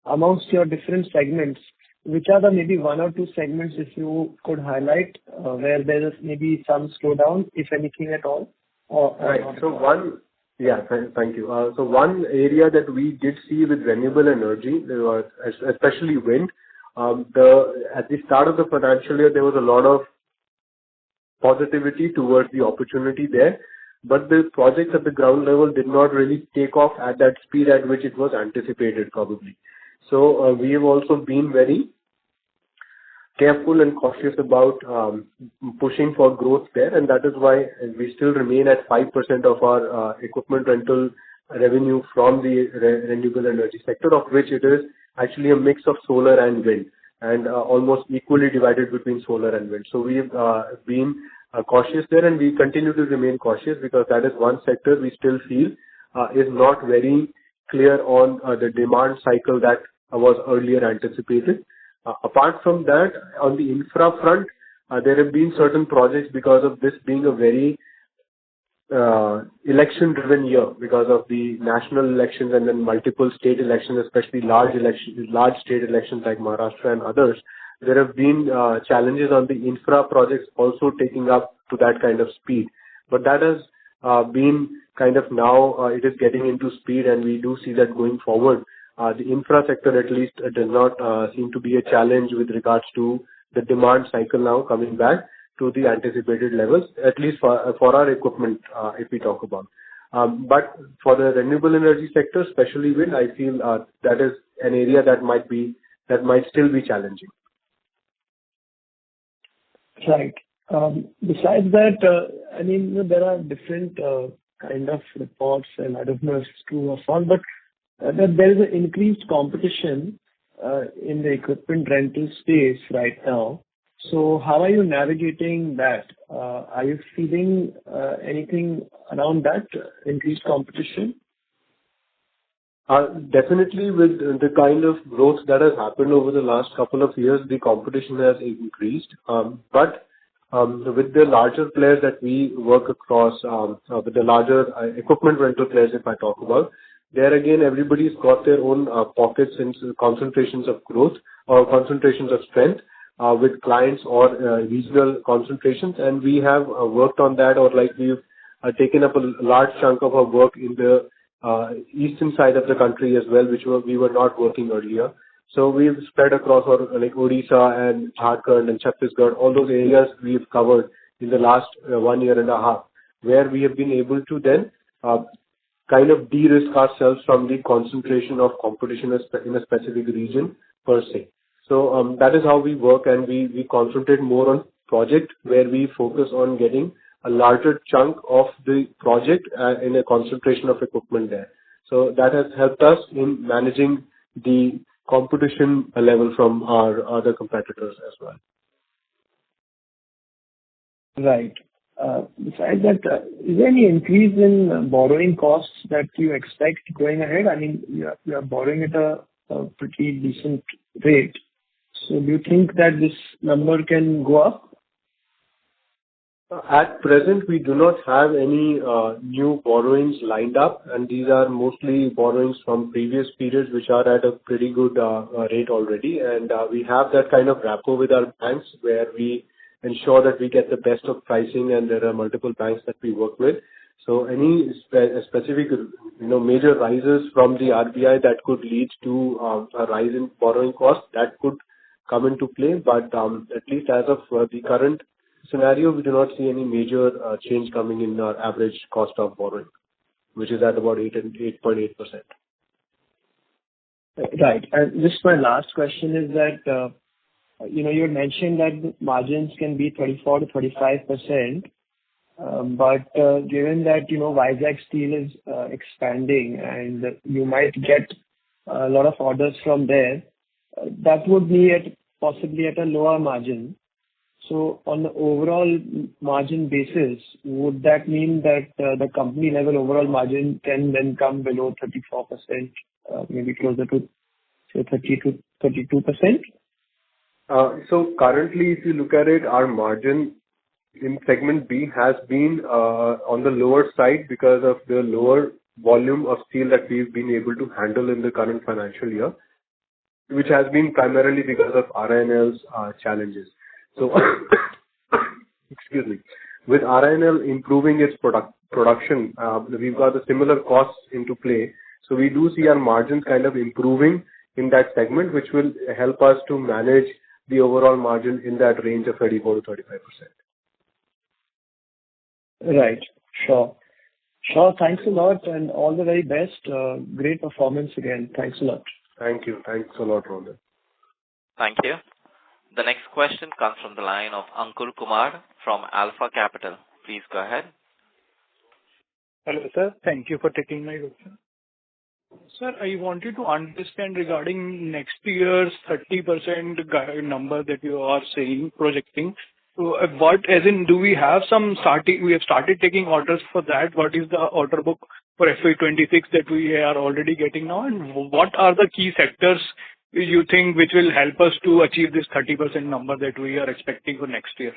amongst your different segments, which are the maybe one or two segments, if you could highlight, where there is maybe some slowdown, if anything at all? Right. So thank you. So one area that we did see with renewable energy, especially wind, at the start of the financial year, there was a lot of positivity towards the opportunity there, but the projects at the ground level did not really take off at that speed at which it was anticipated, probably. So we have also been very careful and cautious about pushing for growth there, and that is why we still remain at 5% of our equipment rental revenue from the renewable energy sector, of which it is actually a mix of solar and wind, and almost equally divided between solar and wind. So we've been cautious there, and we continue to remain cautious, because that is one sector we still feel is not very clear on the demand cycle that was earlier anticipated. Apart from that, on the infra front, there have been certain projects, because of this being a very election-driven year, because of the national elections and then multiple state elections, especially large state elections like Maharashtra and others. There have been challenges on the infra projects also taking up to that kind of speed. But that has been kind of now it is getting into speed, and we do see that going forward. The infra sector at least does not seem to be a challenge with regards to the demand cycle now coming back to the anticipated levels, at least for our equipment, if we talk about. But for the renewable energy sector, especially wind, I feel that is an area that might still be challenging. Right. Besides that, I mean, there are different kind of reports, and I don't know if it's true or false, but that there is an increased competition in the equipment rental space right now. So how are you navigating that? Are you feeling anything around that increased competition? Definitely, with the kind of growth that has happened over the last couple of years, the competition has increased. But with the larger players that we work across, with the larger equipment rental players, if I talk about, there again, everybody's got their own pockets and concentrations of growth or concentrations of strength with clients or regional concentrations. And we have worked on that, or like we've taken up a large chunk of our work in the eastern side of the country as well, which we were not working earlier. So we've spread across like Odisha and Jharkhand and Chhattisgarh, all those areas we've covered in the last 1 year and a half, where we have been able to then kind of de-risk ourselves from the concentration of competition in a specific region per se. So that is how we work, and we concentrate more on project, where we focus on getting a larger chunk of the project in a concentration of equipment there. So that has helped us in managing the competition level from our other competitors as well. Right. Besides that, is there any increase in borrowing costs that you expect going ahead? I mean, you are borrowing at a pretty decent rate. So do you think that this number can go up? At present, we do not have any new borrowings lined up, and these are mostly borrowings from previous periods, which are at a pretty good rate already. And we have that kind of rapport with our banks, where we ensure that we get the best of pricing, and there are multiple banks that we work with. So any specific, major rises from the RBI that could lead to a rise in borrowing costs, that could come into play. But at least as of the current scenario, we do not see any major change coming in our average cost of borrowing, which is at about 8.8%. Right. And just my last question is that, you had mentioned that the margins can be 34 to 35%, but given that, Vizag Steel is expanding and you might get a lot of orders from there, that would be possibly at a lower margin. So on the overall margin basis, would that mean that the company level overall margin can then come below 34%, maybe closer to, say, 30 to 32%? So currently, if you look at it, our margin in segment B has been on the lower side because of the lower volume of steel that we've been able to handle in the current financial year, which has been primarily because of RINL's challenges. So, excuse me, with RINL improving its production, we've got the similar costs into play. So we do see our margins kind of improving in that segment, which will help us to manage the overall margin in that range of 34 to 35%. Right. Sure. Thanks a lot and all the very best. Great performance again. Thanks a lot. Thank you. Thanks a lot, Ronan. Thank you. The next question comes from the line of Ankur Kumar from Alpha Capital. Please go ahead. Hello, sir. Thank you for taking my question. Sir, I wanted to understand regarding next year's 30% number that you are saying, projecting. So do we have we have started taking orders for that? What is the order book for FY26 that we are already getting now? And what are the key sectors you think which will help us to achieve this 30% number that we are expecting for next year?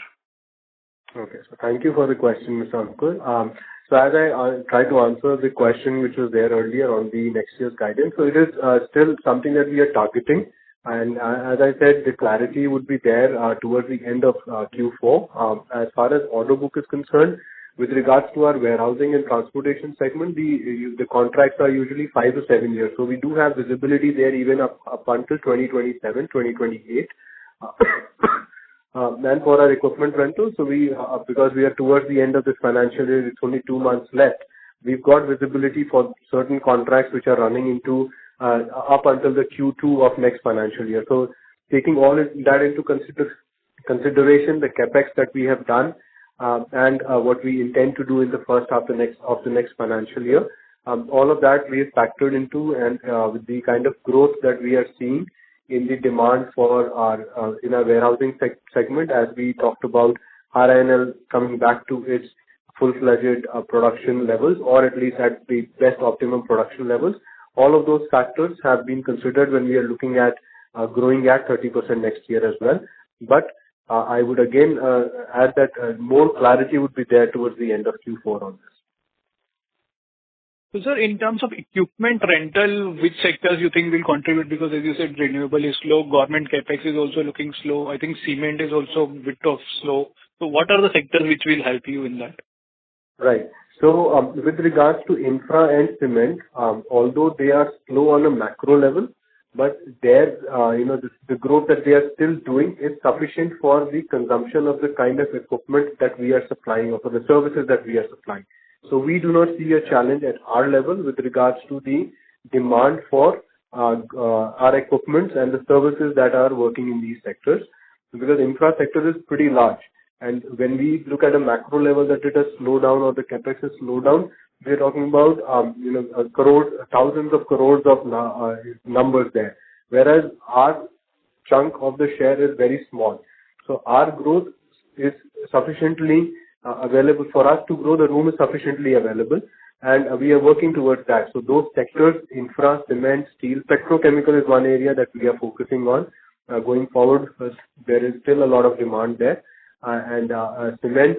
Okay. So thank you for the question, Mr. Ankur. So as I tried to answer the question which was there earlier on the next year's guidance, so it is still something that we are targeting. And as I said, the clarity would be there towards the end of Q4. As far as order book is concerned, with regards to our warehousing and transportation segment, the contracts are usually 5 to 7 years. So we do have visibility there even up until 2027, 2028. And for our equipment rental, so because we are towards the end of this financial year, it's only 2 months left. We've got visibility for certain contracts which are running into up until the Q2 of next financial year. So taking all that into consideration, the capex that we have done and what we intend to do in the first half of the next financial year, all of that we have factored into, and with the kind of growth that we are seeing in the demand for our in our warehousing segment, as we talked about RINL coming back to its full-fledged production levels, or at least at the best optimum production levels. All of those factors have been considered when we are looking at growing at 30% next year as well. But I would again add that more clarity would be there towards the end of Q4 on this. So, sir, in terms of equipment rental, which sectors you think will contribute? Because as you said, renewable is slow, government capex is also looking slow. I think cement is also a bit of slow. So what are the sectors which will help you in that? Right. So with regards to infra and cement, although they are slow on a macro level, but their the growth that they are still doing is sufficient for the consumption of the kind of equipment that we are supplying, or for the services that we are supplying. So we do not see a challenge at our level with regards to the demand for our equipment and the services that are working in these sectors, because infra sector is pretty large. And when we look at a macro level that it has slowed down or the capex has slowed down, we're talking about, thousands of crores of numbers there, whereas our chunk of the share is very small. So our growth is sufficiently available for us to grow. The room is sufficiently available, and we are working towards that. So those sectors, infra, cement, steel, petrochemical is one area that we are focusing on going forward, because there is still a lot of demand there. And cement,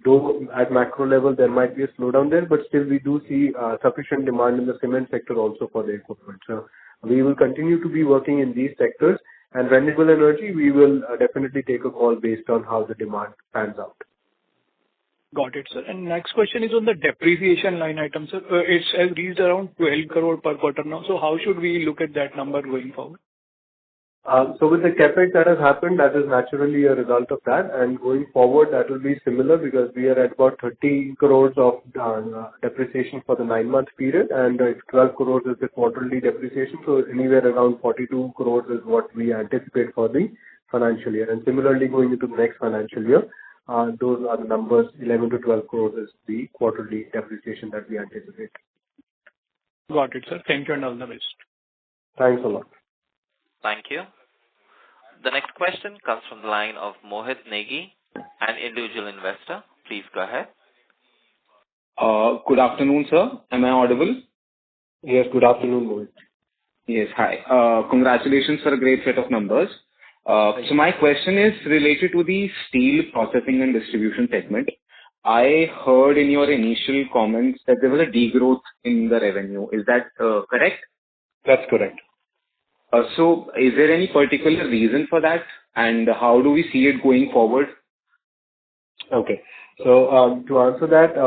though at macro level there might be a slowdown there, but still we do see sufficient demand in the cement sector also for the equipment. So we will continue to be working in these sectors, and renewable energy, we will definitely take a call based on how the demand pans out. Got it, sir. And next question is on the depreciation line item, sir. It's has reached around 12 crore per quarter now. So how should we look at that number going forward? So with the CapEx that has happened, that is naturally a result of that. And going forward, that will be similar because we are at about 30 crores of depreciation for the 9-month period, and 12 crores is the quarterly depreciation. So anywhere around 42 crores is what we anticipate for the financial year. And similarly, going into the next financial year, those are the numbers. 11 to 12 crores is the quarterly depreciation that we anticipate. Got it, sir. Thank you and all the best. Thanks a lot. Thank you. The next question comes from the line of Mohit Negi, an individual investor. Please go ahead. Good afternoon, sir. Am I audible? Yes, good afternoon, Mohit. Yes, hi. Congratulations for a great set of numbers. So my question is related to the steel processing and distribution segment. I heard in your initial comments that there was a degrowth in the revenue. Is that correct? That's correct. So is there any particular reason for that, and how do we see it going forward? Okay. So to answer that,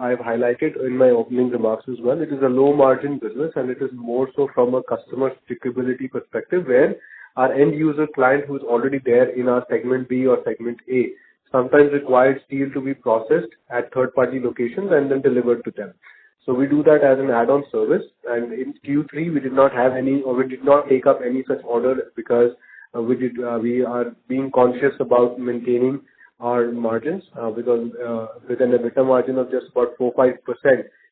I've highlighted in my opening remarks as well, it is a low margin business, and it is more so from a customer stickability perspective, where our end user client who is already there in our segment B or segment A sometimes requires steel to be processed at third party locations and then delivered to them. So we do that as an add-on service, and in Q3 we did not have any, or we did not take up any such order because we are being conscious about maintaining our margins because with an EBITDA margin of just about 4-5%,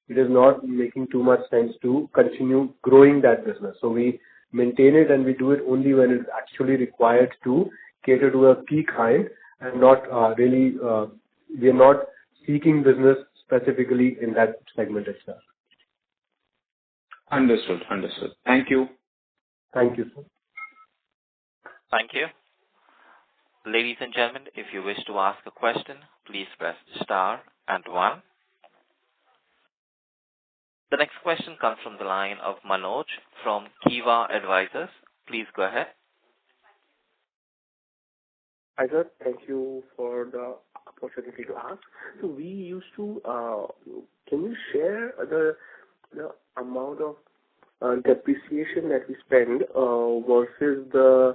it is not making too much sense to continue growing that business. So we maintain it, and we do it only when it's actually required to cater to a key client, and not we are not seeking business specifically in that segment itself. Understood. Thank you. Thank you, sir. Thank you. Ladies and gentlemen, if you wish to ask a question, please press star and 1. The next question comes from the line of Manoj from Kiva Advisors. Please go ahead. Hi, sir. Thank you for the opportunity to ask. So we used to, can you share the amount of depreciation that we spend versus the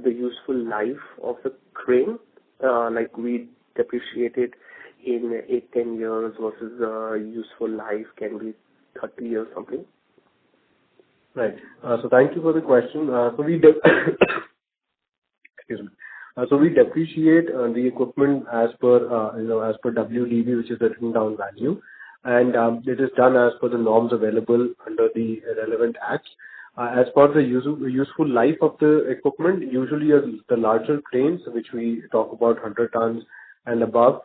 useful life of the crane? Like we depreciate it in 8-10 years versus the useful life can be 30 years something. Right. So thank you for the question. So we depreciate the equipment as per as per WDV, which is the written down value, and it is done as per the norms available under the relevant acts. As for the useful life of the equipment, usually the larger cranes, which we talk about 100 tons and above,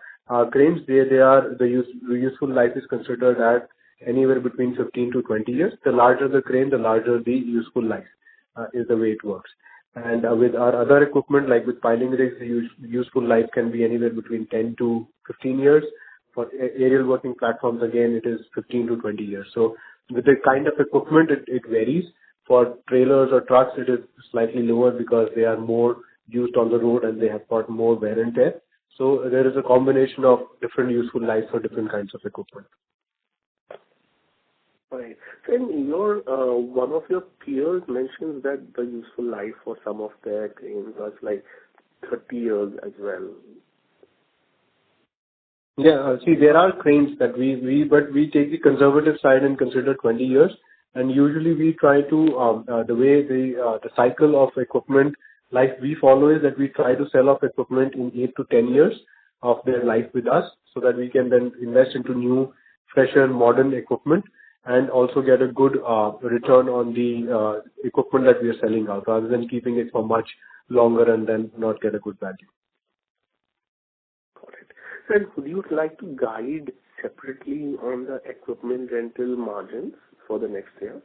cranes, the useful life is considered at anywhere between 15 to 20 years. The larger the crane, the larger the useful life is the way it works. And with our other equipment, like with piling rigs, the useful life can be anywhere between 10 to 15 years. For aerial working platforms, again, it is 15 to 20 years. So with the kind of equipment, it varies. For trailers or trucks, it is slightly lower because they are more used on the road and they have got more wear and tear. So there is a combination of different useful lives for different kinds of equipment. Right. So in your one of your peers mentions that the useful life for some of their cranes was like 30 years as well. Yeah, see, there are cranes that but we take the conservative side and consider 20 years. And usually we try to, the way the cycle of equipment life we follow is that we try to sell off equipment in 8 to 10 years of their life with us, so that we can then invest into new fresher, modern equipment and also get a good return on the equipment that we are selling out, rather than keeping it for much longer and then not get a good value. Got it. Sir, would you like to guide separately on the equipment rental margins for the next year?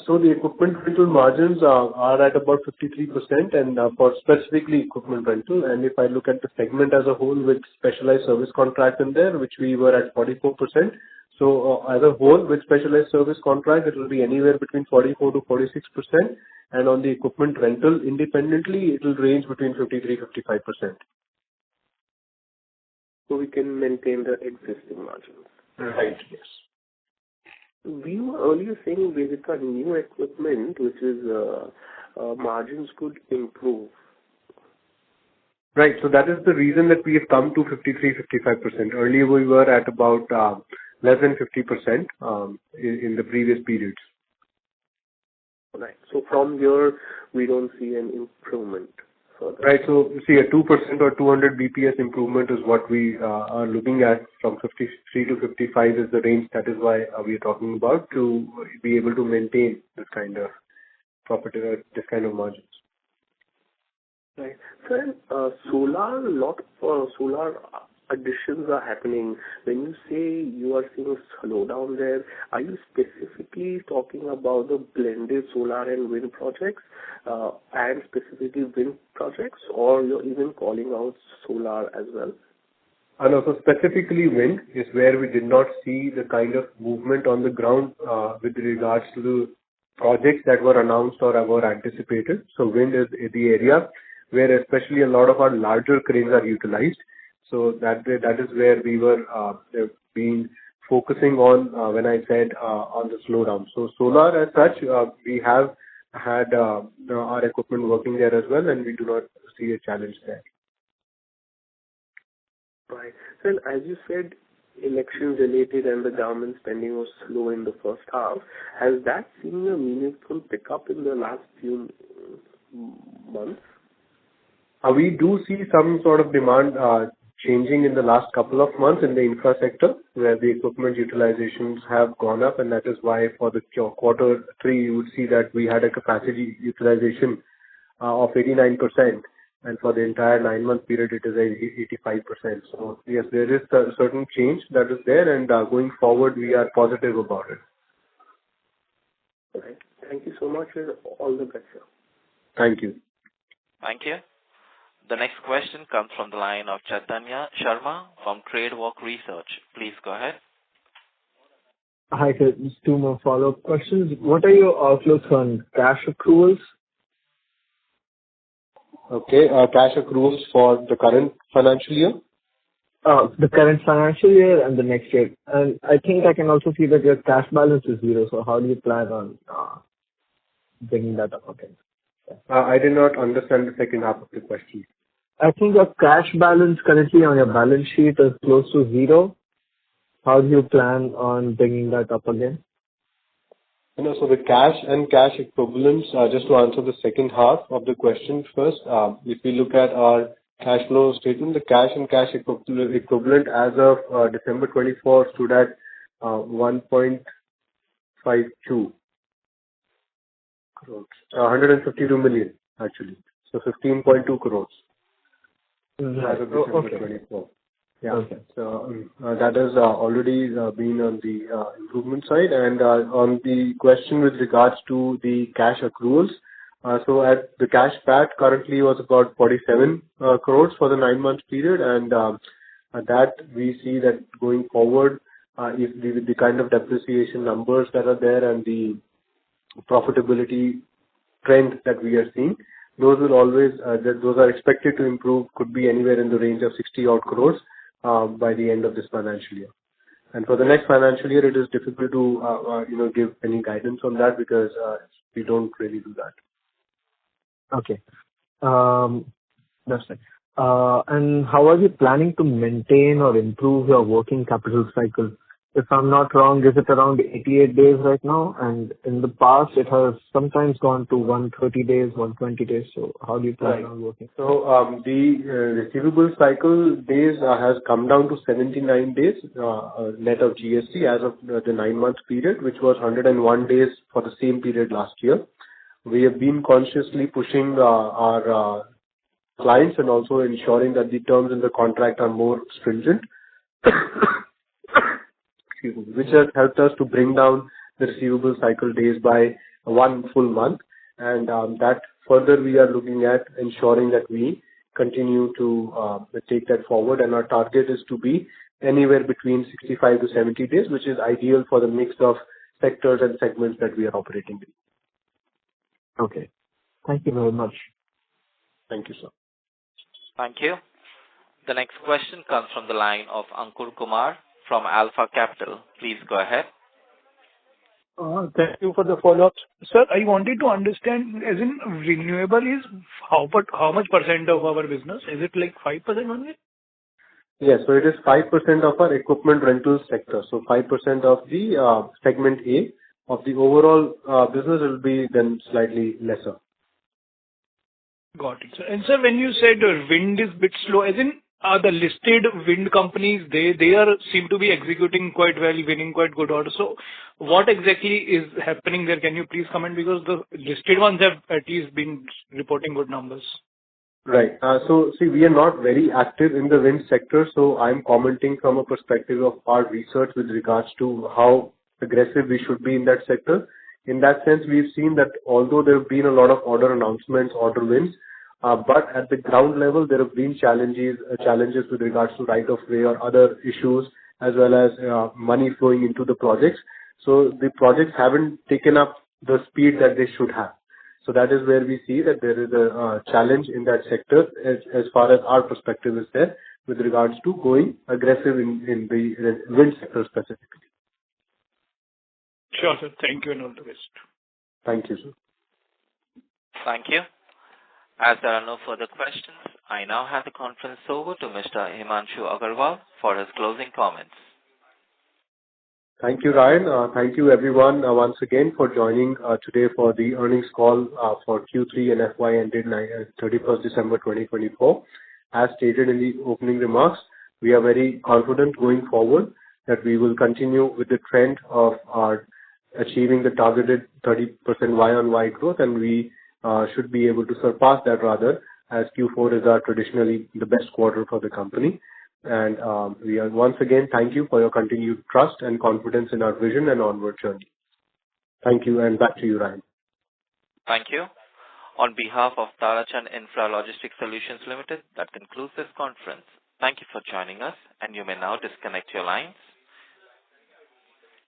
So the equipment rental margins are at about 53% and for specifically equipment rental. And if I look at the segment as a whole with specialized service contract in there, which we were at 44%. So as a whole with specialized service contract, it will be anywhere between 44 to 46%. And on the equipment rental independently, it will range between 53-55%. So we can maintain the existing margins. Right, yes. We were earlier saying basically new equipment, which is margins could improve. Right. So that is the reason that we have come to 53-55%. Earlier we were at about less than 50% in the previous periods. Right. So from here, we don't see an improvement further. Right. So see, a 2% or 200 BPS improvement is what we are looking at. From 53 to 55 is the range. That is why we are talking about, to be able to maintain this kind of profit, this kind of margins. Right. Sir, solar, a lot of solar additions are happening. When you say you are seeing a slowdown there, are you specifically talking about the blended solar and wind projects, and specifically wind projects, or you're even calling out solar as well? No, so specifically wind is where we did not see the kind of movement on the ground with regards to the projects that were announced or were anticipated. So wind is the area where especially a lot of our larger cranes are utilized. So that is where we were being focusing on when I said on the slowdown. So solar as such, we have had our equipment working there as well, and we do not see a challenge there. Right. So as you said, elections related and the government spending was slow in the first half. Has that seen a meaningful pickup in the last few months? We do see some sort of demand changing in the last couple of months in the infra sector, where the equipment utilizations have gone up, and that is why for the quarter 3 you would see that we had a capacity utilization of 89%, and for the entire 9-month period it is 85%. So yes, there is a certain change that is there, and going forward we are positive about it. Right. Thank you so much, and all the best, sir. Thank you. Thank you. The next question comes from the line of Chaitanya Sharma from TradeWalk Research. Please go ahead. Hi, sir. Just 2 more follow-up questions. What are your outlooks on cash accruals? Okay, cash accruals for the current financial year? The current financial year and the next year. And I think I can also see that your cash balance is 0. So how do you plan on bringing that up again? I did not understand the second half of the question. I think your cash balance currently on your balance sheet is close to 0. How do you plan on bringing that up again? So the cash and cash equivalents, just to answer the second half of the question first, if we look at our cash flow statement, the cash and cash equivalent as of December 24 stood at 1.52 crores, 152 million actually. So 15.2 crores as of December 24. Yeah. Okay. So that has already been on the improvement side. And on the question with regards to the cash accruals, so at the cash PAT currently was about 47 crores for the 9-month period, and that we see that going forward, if with the kind of depreciation numbers that are there and the profitability trend that we are seeing, those will always those are expected to improve, could be anywhere in the range of 60 odd crores by the end of this financial year. And for the next financial year, it is difficult to give any guidance on that because we don't really do that. Okay. That's right. And how are you planning to maintain or improve your working capital cycle? If I'm not wrong, is it around 88 days right now? And in the past, it has sometimes gone to 130 days, 120 days. So how do you plan on working? So the receivable cycle days has come down to 79 days net of GST as of the 9-month period, which was 101 days for the same period last year. We have been consciously pushing our clients and also ensuring that the terms in the contract are more stringent, which has helped us to bring down the receivable cycle days by 1 full month. And that further we are looking at ensuring that we continue to take that forward. And our target is to be anywhere between 65 to 70 days, which is ideal for the mix of sectors and segments that we are operating in. Okay. Thank you very much. Thank you, sir. Thank you. The next question comes from the line of Ankur Kumar from Alpha Capital. Please go ahead. Thank you for the follow-up. Sir, I wanted to understand, as in renewable is how much percent of our business? Is it like 5% only? Yes, so it is 5% of our equipment rental sector. So 5% of the segment A of the overall business will be then slightly lesser. Got it, sir. And sir, when you said wind is bit slow, as in the listed wind companies, they seem to be executing quite well, winning quite good orders. So what exactly is happening there? Can you please comment? Because the listed ones have at least been reporting good numbers. Right. So see, we are not very active in the wind sector, so I'm commenting from a perspective of our research with regards to how aggressive we should be in that sector. In that sense, we've seen that although there have been a lot of order announcements, order wins, but at the ground level, there have been challenges with regards to right of way or other issues, as well as money flowing into the projects. So the projects haven't taken up the speed that they should have. So that is where we see that there is a challenge in that sector as far as our perspective is there with regards to going aggressive in the wind sector specifically. Sure, sir. Thank you and all the best. Thank you, sir. Thank you. As there are no further questions, I now hand the conference over to Mr. Himanshu Agarwal for his closing comments. Thank you, Ryan. Thank you, everyone, once again for joining today for the earnings call for Q3 and FY ended 31st December 2024. As stated in the opening remarks, we are very confident going forward that we will continue with the trend of achieving the targeted 30% Y-on-Y growth, and we should be able to surpass that rather, as Q4 is traditionally the best quarter for the company. And we are once again thank you for your continued trust and confidence in our vision and onward journey. Thank you, and back to you, Ryan. Thank you. On behalf of Tarachan Infralogistic Solutions Limited, that concludes this conference. Thank you for joining us, and you may now disconnect your lines.